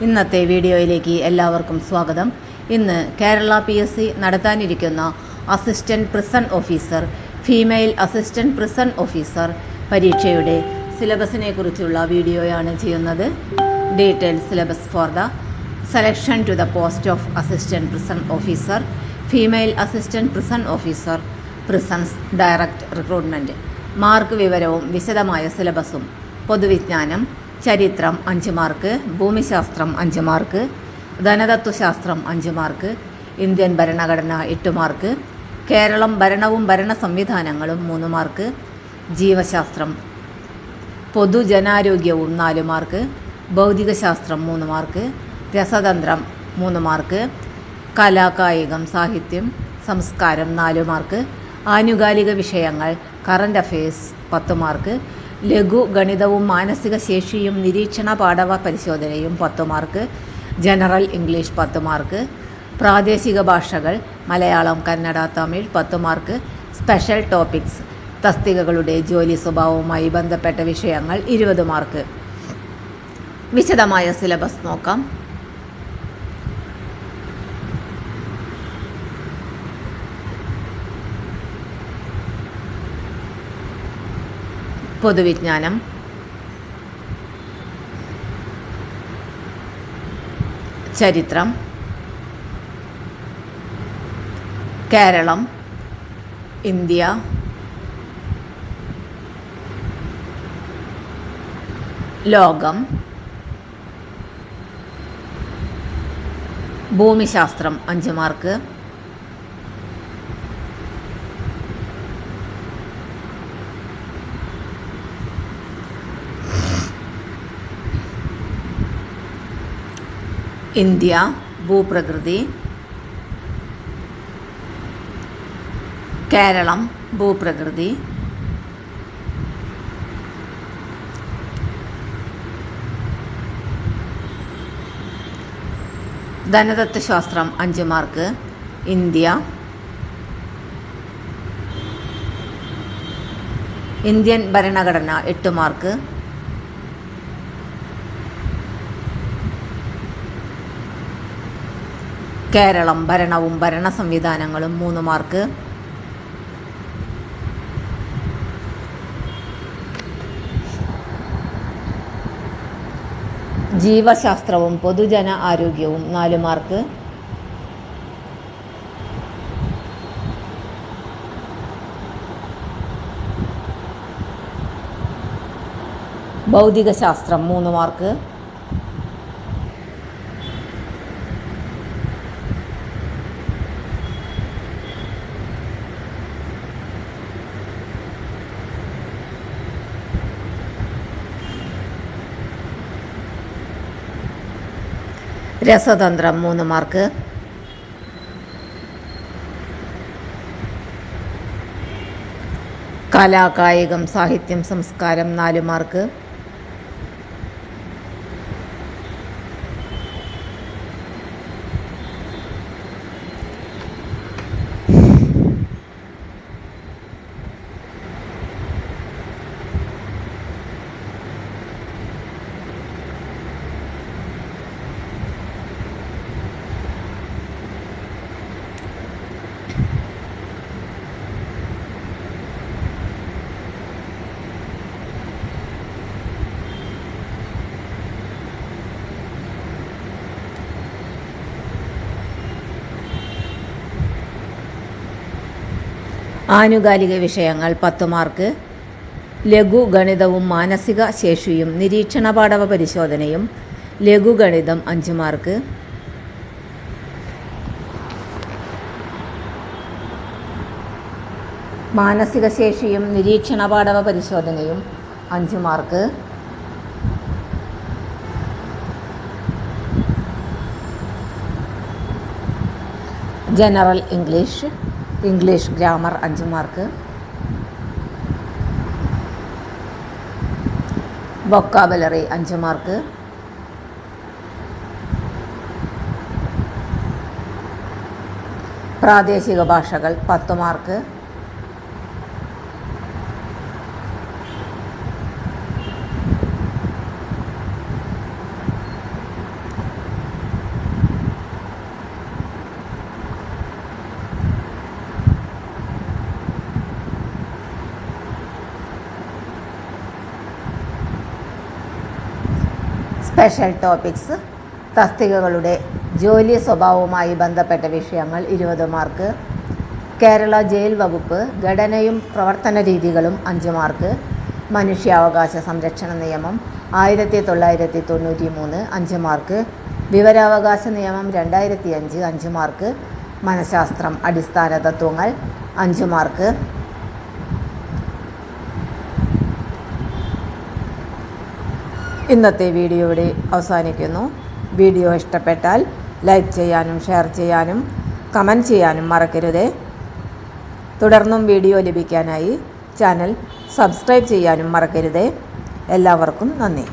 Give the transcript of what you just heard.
ഇന്നത്തെ വീഡിയോയിലേക്ക് എല്ലാവർക്കും സ്വാഗതം. ഇന്ന് കേരള PSC നടത്താനിരിക്കുന്ന assistant prison officer, female assistant prison officer പരീക്ഷയുടെ സിലബസിനെ കുറിച്ചുള്ള വീഡിയോയാണ് ചെയ്യുന്നത്. Detailed syllabus for the selection to the post of assistant prison officer, female assistant prison officer, prisons direct recruitment. Mark വിവരവും വിശദമായ സിലബസും. പൊതുവിജ്ഞാനം, ചരിത്രം 5 മാർക്ക്, ഭൂമിശാസ്ത്രം 5 മാർക്ക്, ധനതത്വശാസ്ത്രം 5 മാർക്ക്, ഇന്ത്യൻ ഭരണഘടന 8 മാർക്ക്, കേരളം ഭരണവും ഭരണ സംവിധാനങ്ങളും 3 മാർക്ക്, ജീവശാസ്ത്രം പൊതുജനാരോഗ്യവും 4 മാർക്ക്, ഭൗതികശാസ്ത്രം 3 മാർക്ക്, രസതന്ത്രം 3 മാർക്ക്, കലാ കായികം സാഹിത്യം സംസ്കാരം 4 മാർക്ക്, ആനുകാലിക വിഷയങ്ങൾ കറണ്ട് അഫയേഴ്സ് 10 മാർക്ക്, ലഘു ഗണിതവും മാനസിക ശേഷിയും നിരീക്ഷണ പാഠവ പരിശോധനയും 10 മാർക്ക്, ജനറൽ ഇംഗ്ലീഷ് 10 മാർക്ക്, പ്രാദേശിക ഭാഷകൾ Malayalam, Kannada, Tamil 10 mark, special topics തസ്തികകളുടെ ജോലി സ്വഭാവവുമായി ബന്ധപ്പെട്ട വിഷയങ്ങൾ 20 മാർക്ക്. വിശദമായ സിലബസ് നോക്കാം. പൊതുവിജ്ഞാനം, ചരിത്രം, കേരളം, ഇന്ത്യ, ലോകം, ഭൂമിശാസ്ത്രം 5 മാർക്ക്, ഇന്ത്യ, ഭൂപ്രകൃതി, കേരളം, ഭൂപ്രകൃതി, ധനതത്വശാസ്ത്രം 5 മാർക്ക്, ഇന്ത്യ, ഇന്ത്യൻ ഭരണഘടന 8 മാർക്ക്, കേരളം ഭരണവും ഭരണ സംവിധാനങ്ങളും 3 മാർക്ക്, ജീവശാസ്ത്രവും പൊതുജന ആരോഗ്യവും 4 മാർക്ക്, ഭൗതികശാസ്ത്രം 3 മാർക്ക്, രസതന്ത്രം 3 മാർക്ക്, കലാ കായികം സാഹിത്യം സംസ്കാരം 4 മാർക്ക്, ആനുകാലിക വിഷയങ്ങൾ 10 മാർക്ക്, ലഘു ഗണിതവും മാനസിക ശേഷിയും നിരീക്ഷണ പാഠവ പരിശോധനയും, ലഘുഗണിതം 5 മാർക്ക്, മാനസിക ശേഷിയും നിരീക്ഷണ പാഠവ പരിശോധനയും 5 mark, general English, English grammar 5 mark, vocabulary 5 mark, പ്രാദേശിക ഭാഷകൾ 10 മാർക്ക്, സ്പെഷ്യൽ ടോപ്പിക്സ്, തസ്തികകളുടെ ജോലി സ്വഭാവവുമായി ബന്ധപ്പെട്ട വിഷയങ്ങൾ 20 മാർക്ക്. കേരള ജയിൽ വകുപ്പ് ഘടനയും പ്രവർത്തന രീതികളും 5 മാർക്ക്. മനുഷ്യാവകാശ സംരക്ഷണ നിയമം 1993 5 മാർക്ക്. വിവരാവകാശ നിയമം 2005 5 മാർക്ക്. മനഃശാസ്ത്രം അടിസ്ഥാന തത്വങ്ങൾ 5 മാർക്ക്. ഇന്നത്തെ വീഡിയോ ഇവിടെ അവസാനിക്കുന്നു. വീഡിയോ ഇഷ്ടപ്പെട്ടാൽ ലൈക്ക് ചെയ്യാനും ഷെയർ ചെയ്യാനും കമൻറ്റ് ചെയ്യാനും മറക്കരുത്. തുടർന്നും വീഡിയോ ലഭിക്കാനായി ചാനൽ സബ്സ്ക്രൈബ് ചെയ്യാനും മറക്കരുത്. എല്ലാവർക്കും നന്ദി.